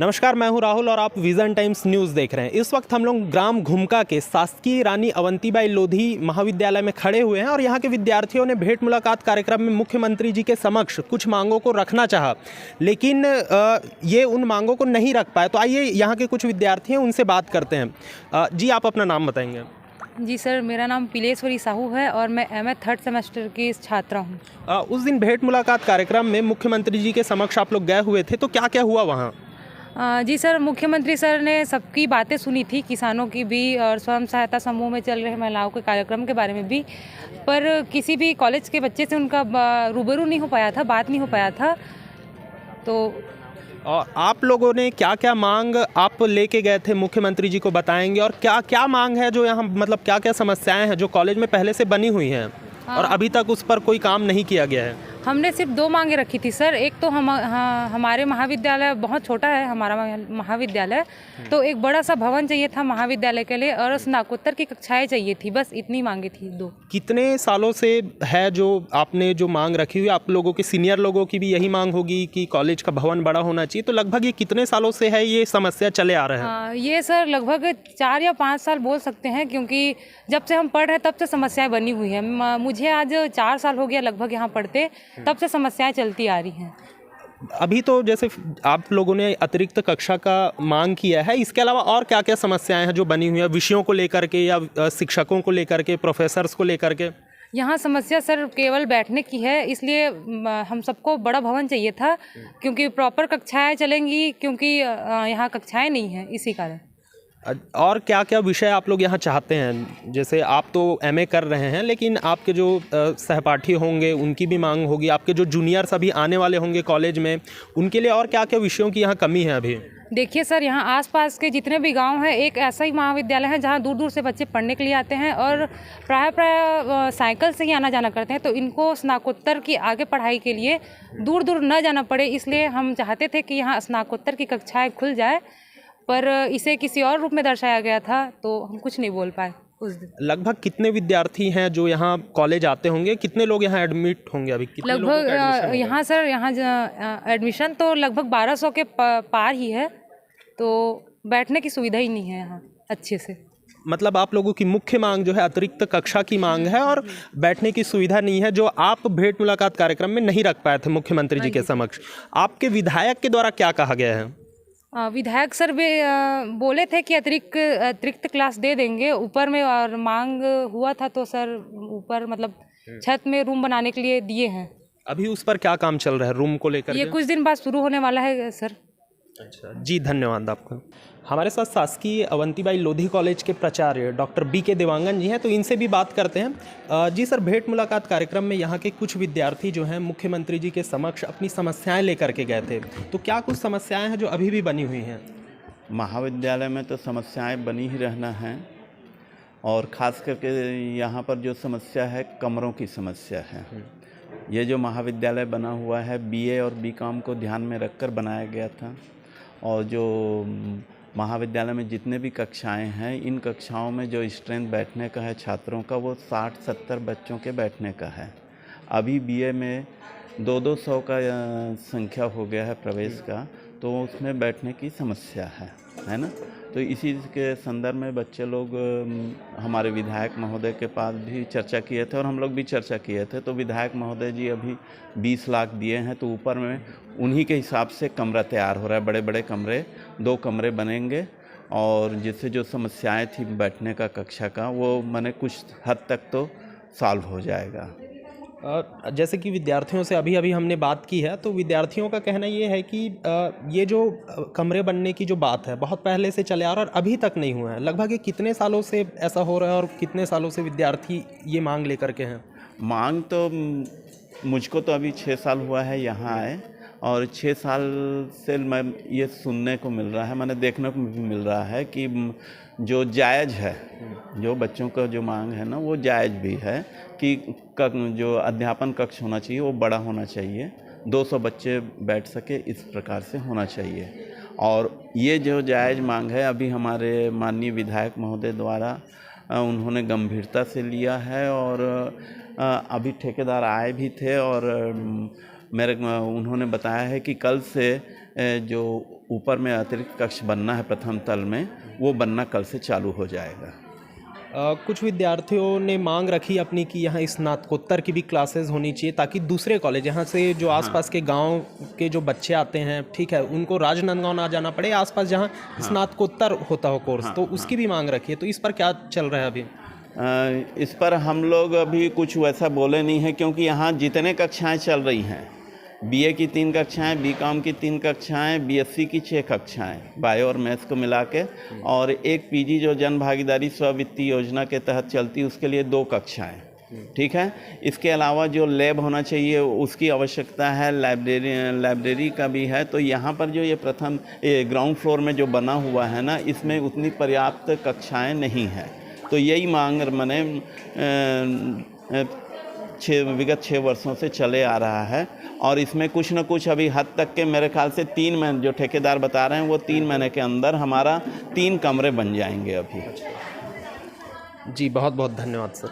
नमस्कार, मैं हूं राहुल और आप विजन टाइम्स न्यूज़ देख रहे हैं। इस वक्त हम लोग ग्राम घुमका के शासकीय रानी अवंतीबाई लोधी महाविद्यालय में खड़े हुए हैं और यहां के विद्यार्थियों ने भेंट मुलाकात कार्यक्रम में मुख्यमंत्री जी के समक्ष कुछ मांगों को रखना चाहा, लेकिन ये उन मांगों को नहीं रख पाए। तो आइए यहाँ के कुछ विद्यार्थी हैं, उनसे बात करते हैं। जी, आप अपना नाम बताएंगे? जी सर, मेरा नाम पिलेश्वरी साहू है और मैं एमए थर्ड सेमेस्टर की छात्रा हूँ। उस दिन भेंट मुलाकात कार्यक्रम में मुख्यमंत्री जी के समक्ष आप लोग गए हुए थे, तो क्या क्या हुआ वहाँ? जी सर, मुख्यमंत्री सर ने सबकी बातें सुनी थी, किसानों की भी और स्वयं सहायता समूह में चल रहे महिलाओं के कार्यक्रम के बारे में भी, पर किसी भी कॉलेज के बच्चे से उनका रूबरू नहीं हो पाया था, बात नहीं हो पाया था। तो और आप लोगों ने क्या क्या मांग आप लेके गए थे मुख्यमंत्री जी को बताएंगे, और क्या क्या मांग है जो यहाँ मतलब क्या क्या समस्याएं हैं जो कॉलेज में पहले से बनी हुई हैं और अभी तक उस पर कोई काम नहीं किया गया है? हमने सिर्फ 2 मांगे रखी थी सर। एक तो हमारे महाविद्यालय बहुत छोटा है, हमारा महाविद्यालय, तो एक बड़ा सा भवन चाहिए था महाविद्यालय के लिए और स्नातकोत्तर की कक्षाएं चाहिए थी, बस इतनी मांगे थी 2। कितने सालों से है जो आपने जो मांग रखी हुई? आप लोगों के सीनियर लोगों की भी यही मांग होगी कि कॉलेज का भवन बड़ा होना चाहिए, तो लगभग ये कितने सालों से है ये समस्या चले आ रहे हैं? ये सर लगभग 4 या 5 साल बोल सकते हैं, क्योंकि जब से हम पढ़ रहे हैं तब से समस्याएं बनी हुई है। मुझे आज 4 साल हो गया लगभग यहाँ पढ़ते, तब से समस्याएं चलती आ रही हैं। अभी तो जैसे आप लोगों ने अतिरिक्त कक्षा का मांग किया है, इसके अलावा और क्या क्या समस्याएं हैं जो बनी हुई है विषयों को लेकर के या शिक्षकों को लेकर के, प्रोफेसर्स को लेकर के? यहाँ समस्या सर केवल बैठने की है, इसलिए हम सबको बड़ा भवन चाहिए था, क्योंकि प्रॉपर कक्षाएं चलेंगी, क्योंकि यहाँ कक्षाएं नहीं हैं, इसी कारण। और क्या क्या विषय आप लोग यहाँ चाहते हैं? जैसे आप तो एमए कर रहे हैं, लेकिन आपके जो सहपाठी होंगे उनकी भी मांग होगी, आपके जो जूनियर्स अभी आने वाले होंगे कॉलेज में, उनके लिए और क्या क्या विषयों की यहाँ कमी है अभी? देखिए सर, यहाँ आसपास के जितने भी गांव हैं, एक ऐसा ही महाविद्यालय है जहाँ दूर दूर से बच्चे पढ़ने के लिए आते हैं और प्राय साइकिल से ही आना जाना करते हैं, तो इनको स्नातकोत्तर की आगे पढ़ाई के लिए दूर दूर न जाना पड़े, इसलिए हम चाहते थे कि यहाँ स्नातकोत्तर की कक्षाएँ खुल जाए, पर इसे किसी और रूप में दर्शाया गया था, तो हम कुछ नहीं बोल पाए उस दिन। लगभग कितने विद्यार्थी हैं जो यहाँ कॉलेज आते होंगे? कितने लोग यहाँ एडमिट होंगे अभी? कितने लगभग यहाँ सर एडमिशन तो लगभग 1200 के पार ही है, तो बैठने की सुविधा ही नहीं है यहाँ अच्छे से। मतलब आप लोगों की मुख्य मांग जो है अतिरिक्त कक्षा की मांग है और बैठने की सुविधा नहीं है, जो आप भेंट मुलाकात कार्यक्रम में नहीं रख पाए थे मुख्यमंत्री जी के समक्ष। आपके विधायक के द्वारा क्या कहा गया है? विधायक सर भी बोले थे कि अतिरिक्त क्लास दे देंगे ऊपर में, और मांग हुआ था तो सर ऊपर मतलब छत में रूम बनाने के लिए दिए हैं। अभी उस पर क्या काम चल रहा है रूम को लेकर? ये कुछ दिन बाद शुरू होने वाला है सर। अच्छा जी, धन्यवाद आपका। हमारे साथ शासकीय अवंतीबाई लोधी कॉलेज के प्राचार्य डॉक्टर बी.के. देवांगन जी हैं, तो इनसे भी बात करते हैं। जी सर, भेंट मुलाकात कार्यक्रम में यहाँ के कुछ विद्यार्थी जो हैं मुख्यमंत्री जी के समक्ष अपनी समस्याएं लेकर के गए थे, तो क्या कुछ समस्याएं हैं जो अभी भी बनी हुई हैं? महाविद्यालय में तो समस्याएं बनी ही रहना है, और ख़ास करके यहाँ पर जो समस्या है कमरों की समस्या है। ये जो महाविद्यालय बना हुआ है बीए और बीकॉम को ध्यान में रखकर बनाया गया था, और जो महाविद्यालय में जितने भी कक्षाएं हैं, इन कक्षाओं में जो स्ट्रेंथ बैठने का है छात्रों का, वो 60-70 बच्चों के बैठने का है। अभी बीए में 200 का संख्या हो गया है प्रवेश का, तो उसमें बैठने की समस्या है ना। तो इसी के संदर्भ में बच्चे लोग हमारे विधायक महोदय के पास भी चर्चा किए थे और हम लोग भी चर्चा किए थे, तो विधायक महोदय जी अभी 20 लाख दिए हैं, तो ऊपर में उन्हीं के हिसाब से कमरा तैयार हो रहा है, बड़े बड़े कमरे, 2 कमरे बनेंगे, और जिससे जो समस्याएं थी बैठने का कक्षा का, वो माने कुछ हद तक तो सॉल्व हो जाएगा। जैसे कि विद्यार्थियों से अभी हमने बात की है, तो विद्यार्थियों का कहना ये है कि ये जो कमरे बनने की जो बात है बहुत पहले से चले आ रहा है और अभी तक नहीं हुआ है। लगभग ये कितने सालों से ऐसा हो रहा है और कितने सालों से विद्यार्थी ये मांग लेकर के हैं? मांग तो मुझको तो अभी 6 साल हुआ है यहाँ आए, और 6 साल से मैं ये सुनने को मिल रहा है, मैंने देखने को भी मिल रहा है कि जो जायज़ है, जो बच्चों का जो मांग है ना, वो जायज़ भी है कि जो अध्यापन कक्ष होना चाहिए वो बड़ा होना चाहिए, 200 बच्चे बैठ सके, इस प्रकार से होना चाहिए। और ये जो जायज़ मांग है अभी हमारे माननीय विधायक महोदय द्वारा उन्होंने गंभीरता से लिया है, और अभी ठेकेदार आए भी थे और उन्होंने बताया है कि कल से जो ऊपर में अतिरिक्त कक्ष बनना है प्रथम तल में, वो बनना कल से चालू हो जाएगा। कुछ विद्यार्थियों ने मांग रखी अपनी कि यहाँ स्नातकोत्तर की भी क्लासेस होनी चाहिए, ताकि दूसरे कॉलेज यहाँ से जो आसपास के गांव के जो बच्चे आते हैं, ठीक है, उनको राजनांदगांव ना जाना पड़े, आसपास जहाँ स्नातकोत्तर होता हो कोर्स, तो उसकी भी मांग रखी है। तो इस पर क्या चल रहा है अभी? इस पर हम लोग अभी कुछ वैसा बोले नहीं है, क्योंकि यहाँ जितने कक्षाएं चल रही हैं, बीए की 3 कक्षाएं, बीकॉम की 3 कक्षाएं, बीएससी की 6 कक्षाएं, बायो और मैथ्स को मिला के, और एक पीजी जो जन भागीदारी स्ववित्तीय योजना के तहत चलती है, उसके लिए 2 कक्षाएं, ठीक है। इसके अलावा जो लैब होना चाहिए उसकी आवश्यकता है, लाइब्रेरी का भी है। तो यहाँ पर जो ये प्रथम ग्राउंड फ्लोर में जो बना हुआ है ना, इसमें उतनी पर्याप्त कक्षाएँ नहीं हैं। तो यही मांग मैंने विगत 6 वर्षों से चले आ रहा है, और इसमें कुछ न कुछ अभी हद तक के मेरे ख्याल से 3 महीने जो ठेकेदार बता रहे हैं, वो 3 महीने के अंदर हमारा 3 कमरे बन जाएंगे अभी। जी बहुत बहुत धन्यवाद सर।